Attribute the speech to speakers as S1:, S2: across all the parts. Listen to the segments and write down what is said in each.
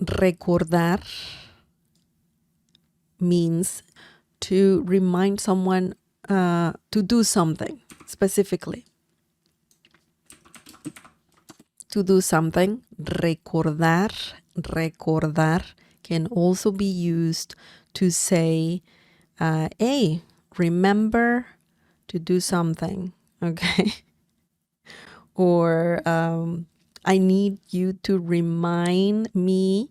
S1: recordar means to remind someone to do something specifically. To do something, recordar can also be used to say, hey, remember to do something, okay? Or I need you to remind me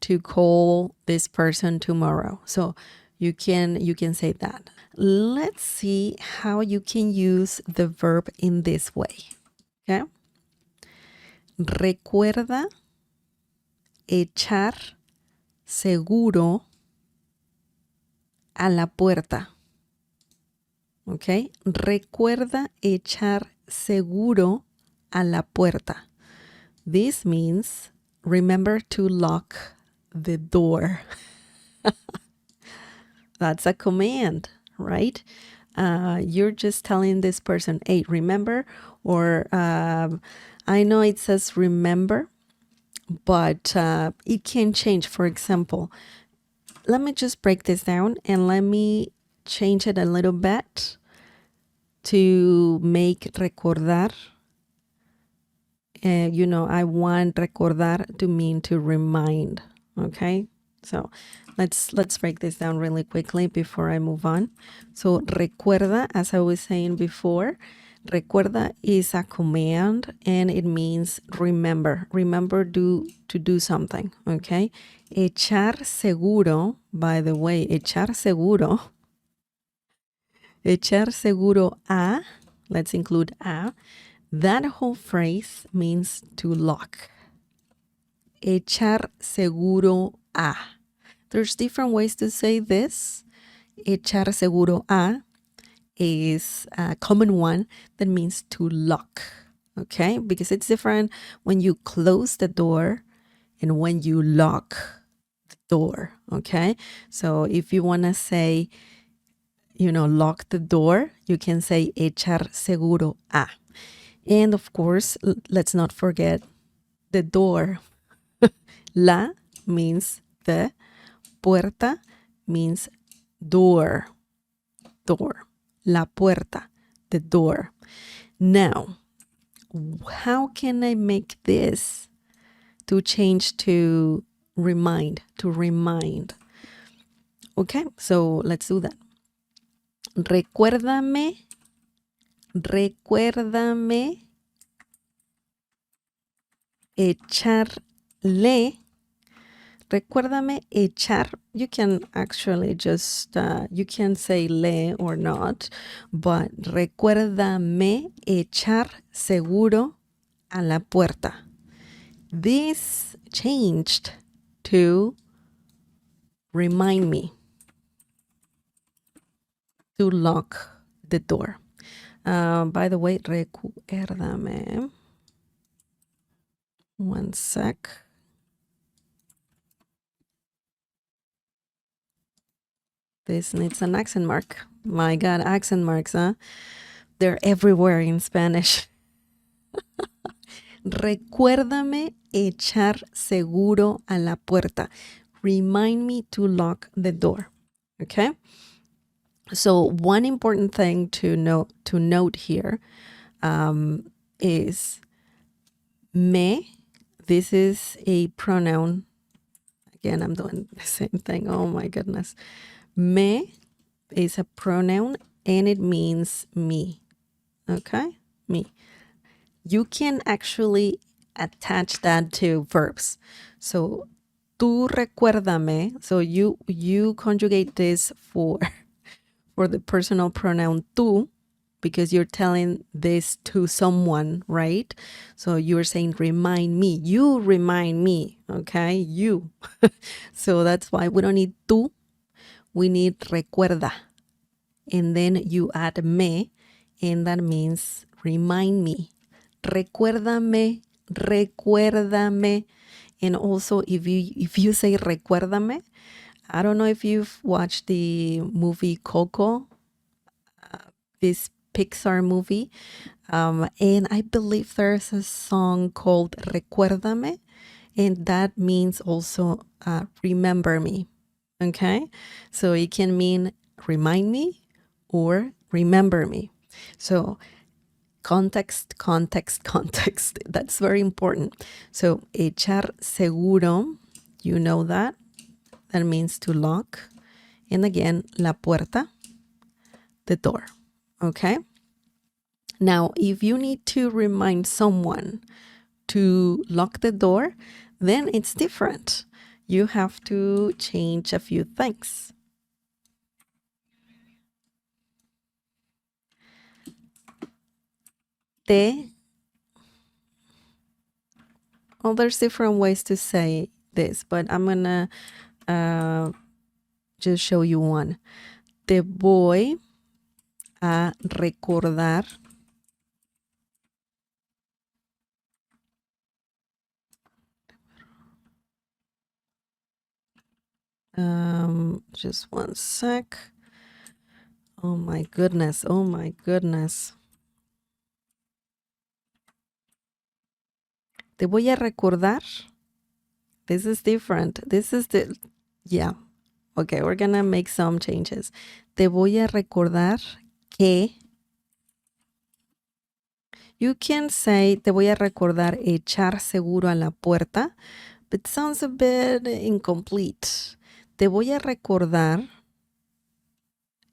S1: to call this person tomorrow. So you can say that. Let's see how you can use the verb in this way. Okay? Recuerda echar seguro a la puerta. Okay? Recuerda echar seguro a la puerta. This means remember to lock the door. That's a command, right? You're just telling this person, hey, remember, or I know it says remember, but it can change. For example, let me just break this down and let me change it a little bit to make recordar. I want recordar to mean to remind, okay? So let's break this down really quickly before I move on. So recuerda, as I was saying before, recuerda is a command and it means remember. Remember to do something, okay? Echar seguro, by the way, echar seguro a, let's include a, that whole phrase means to lock. Echar seguro a. There's different ways to say this. Echar seguro a is a common one that means to lock, okay? Because it's different when you close the door and when you lock the door, okay? So if you want to say, lock the door, you can say echar seguro a. And of course, let's not forget the door. La means the, puerta means door. La puerta, the door. Now, how can I make this to change to remind, Okay, so let's do that. Recuérdame echarle. Recuérdame echar. You can actually just, you can say le or not, but recuérdame echar seguro a la puerta. This changed to remind me to lock the door. By the way, recuérdame. One sec. This needs an accent mark. My God, accent marks, huh? They're everywhere in Spanish. Recuérdame echar seguro a la puerta. Remind me to lock the door. Okay? So one important thing to note here is me. This is a pronoun. Again, I'm doing the same thing. Oh my goodness. Me is a pronoun and it means me. Okay? Me. You can actually attach that to verbs. So, tú recuérdame. So you conjugate this for the personal pronoun tú, because you're telling this to someone, right? So you're saying remind me. You remind me, okay? You. So that's why we don't need tú. We need recuerda. And then you add me, and that means remind me. Recuérdame. And also if you say recuérdame, I don't know if you've watched the movie Coco, this Pixar movie, and I believe there's a song called Recuérdame, And that means also remember me. Okay? So it can mean remind me or remember me. So context, context, context. That's very important. So echar seguro, you know that. That means to lock. And again, la puerta, the door. Okay? Now, if you need to remind someone to lock the door, then it's different. You have to change a few things. Well, there's different ways to say this, but I'm gonna just show you one. Te voy a recordar just one sec. Oh my goodness. Oh my goodness. Te voy a recordar. This is different. This is the, yeah. Okay, we're gonna make some changes. Te voy a recordar que. You can say, te voy a recordar echar seguro a la puerta, but it sounds a bit incomplete. Te voy a recordar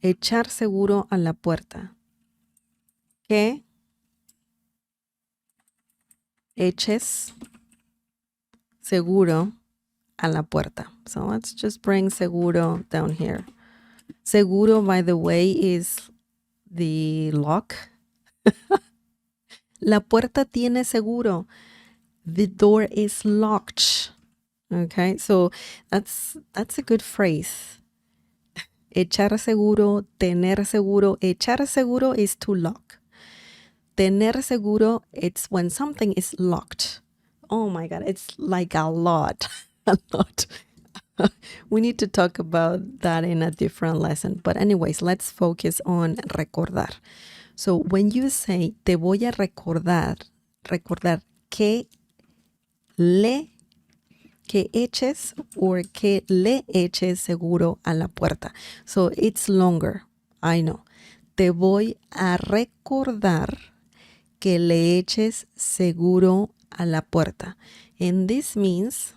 S1: echar seguro a la puerta. Que eches seguro a la puerta. So let's just bring seguro down here. Seguro, by the way, is the lock. La puerta tiene seguro. The door is locked. Okay, so that's a good phrase. Echar seguro, tener seguro. Echar seguro is to lock. Tener seguro, it's when something is locked. Oh my God, it's like a lot. A lot. We need to talk about that in a different lesson. But anyways, let's focus on recordar. So when you say, te voy a recordar, recordar que eches or que le eches seguro a la puerta. So it's longer, I know. Te voy a recordar que le eches seguro a la puerta. And this means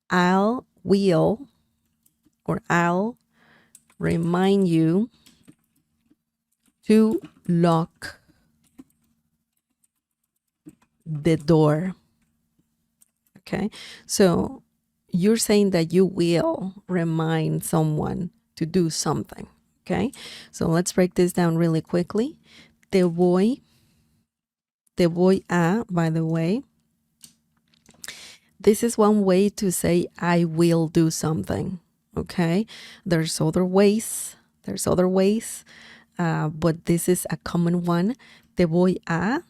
S1: I'll remind you to lock the door. Okay, so you're saying that you will remind someone to do something. Okay, so let's break this down really quickly. Te voy a, by the way, this is one way to say I will do something. Okay, there's other ways, but this is a common one. Te voy a,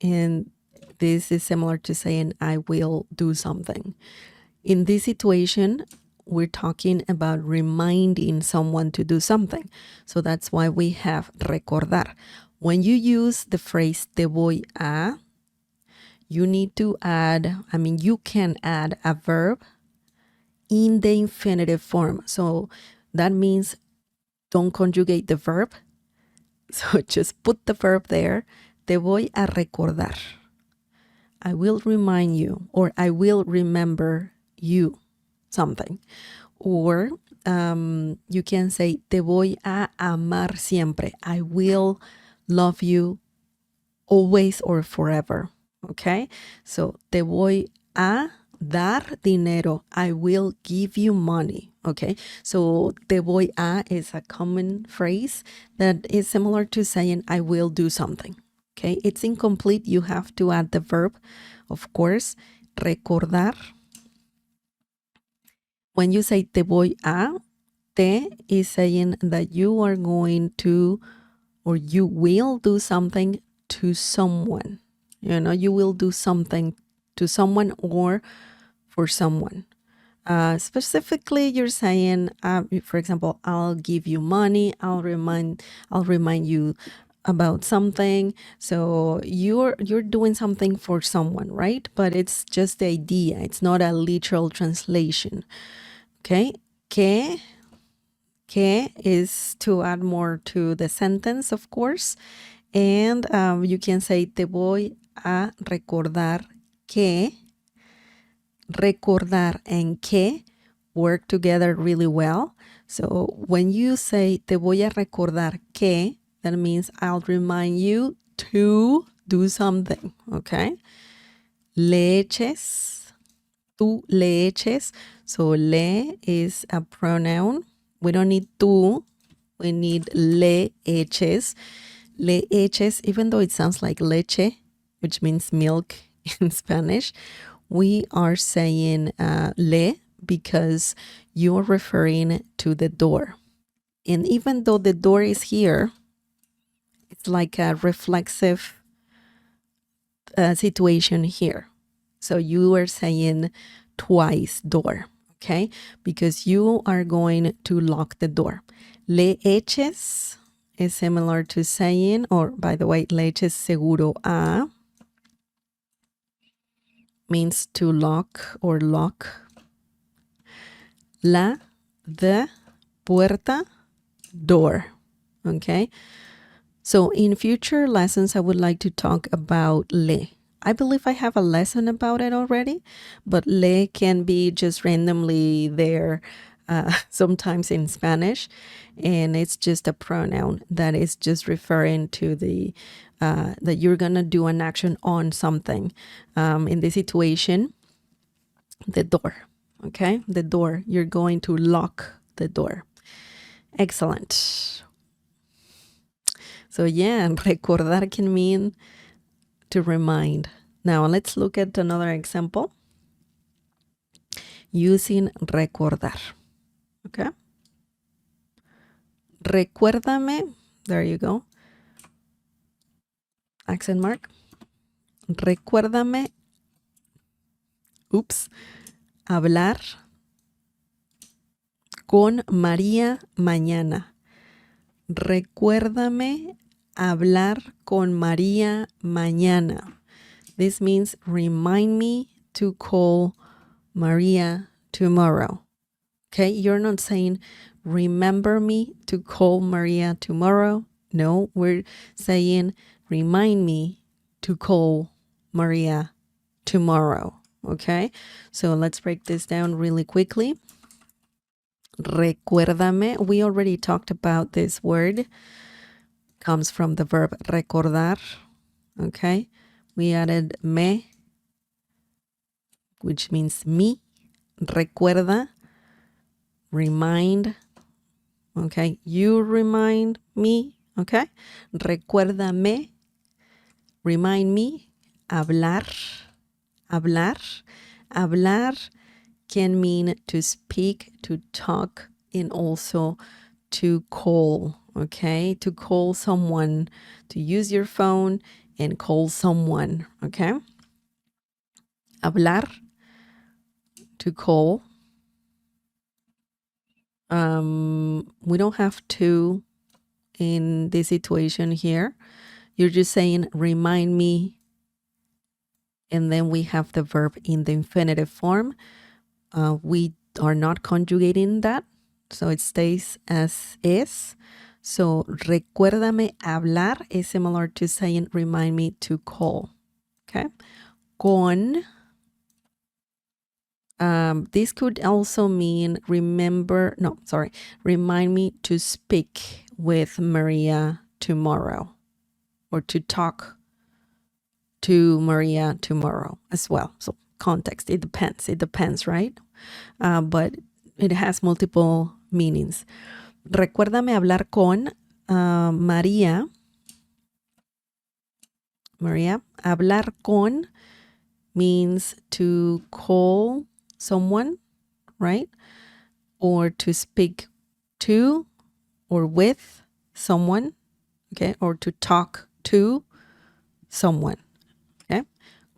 S1: and this is similar to saying I will do something. In this situation, we're talking about reminding someone to do something. So that's why we have recordar. When you use the phrase te voy a, you need to add, you can add a verb in the infinitive form. So that means don't conjugate the verb. So just put the verb there. Te voy a recordar. I will remind you, or I will remember you something. Or you can say, te voy a amar siempre. I will love you always or forever. Okay? So, te voy a dar dinero. I will give you money. Okay? So, te voy a is a common phrase that is similar to saying, I will do something. Okay? It's incomplete. You have to add the verb, of course. Recordar. When you say te voy a, te is saying that you are going to, or you will do something to someone. You will do something to someone or for someone. Specifically, you're saying, for example, I'll give you money. I'll remind you about something. So you're doing something for someone, right? But it's just the idea. It's not a literal translation. Okay? Que is to add more to the sentence, of course. And you can say, te voy a recordar que. Recordar and que work together really well. So when you say, te voy a recordar que, that means I'll remind you to do something, okay? Le eches, tú le eches. So le is a pronoun. We don't need tú, we need le eches. Le eches, even though it sounds like leche, which means milk in Spanish, we are saying le because you're referring to the door. And even though the door is here, it's like a reflexive situation here. So you are saying twice door, okay? Because you are going to lock the door. Le eches is similar to saying, or by the way, le eches seguro a means to lock or lock. The puerta, door, okay? So in future lessons, I would like to talk about le. I believe I have a lesson about it already, but le can be just randomly there sometimes in Spanish, and it's just a pronoun that is just referring to the that you're gonna do an action on something. In this situation, the door, okay? The door, you're going to lock the door. Excellent. So yeah, recordar can mean to remind. Now let's look at another example using recordar. Okay. Recuérdame. There you go. Accent mark. Recuérdame. Oops. Hablar con María mañana. Recuérdame hablar con María mañana. This means remind me to call Maria tomorrow. Okay, you're not saying remember me to call Maria tomorrow. No, we're saying remind me to call Maria tomorrow. Okay, so let's break this down really quickly. Recuérdame, we already talked about this word. Comes from the verb recordar. Okay, we added me, which means me. Recuerda, remind. Okay, you remind me. Okay, recuérdame, remind me. Hablar, hablar. Hablar can mean to speak, to talk, and also to call. Okay, to call someone, to use your phone and call someone. Okay, hablar, to call. We don't have to in this situation here. You're just saying remind me, and then we have the verb in the infinitive form. We are not conjugating that, so it stays as is. So recuérdame hablar is similar to saying remind me to call. Okay, con. This could also mean remind me to speak with Maria tomorrow, or to talk to Maria tomorrow as well. So context, it depends, right? But it has multiple meanings. Recuérdame hablar con María. María, hablar con means to call someone, right? Or to speak to or with someone, okay? Or to talk to someone, okay?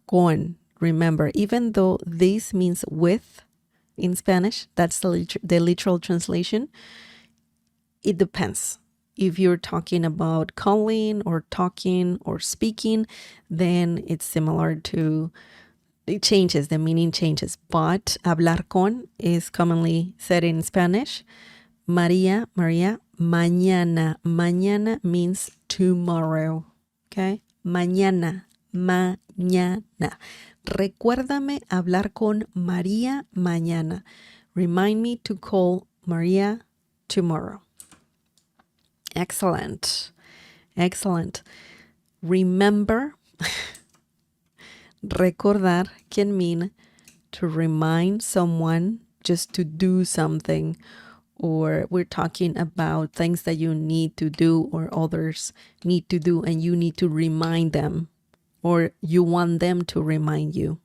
S1: Con, remember, even though this means with in Spanish, that's the literal translation, it depends. If you're talking about calling or talking or speaking, then it's similar to, it changes, the meaning changes. But hablar con is commonly said in Spanish. María, mañana. Mañana means tomorrow. Okay? Mañana, mañana. Recuérdame hablar con María mañana. Remind me to call María tomorrow. Excellent. Excellent. Remember, recordar can mean to remind someone just to do something, or we're talking about things that you need to do or others need to do and you need to remind them, or you want them to remind you.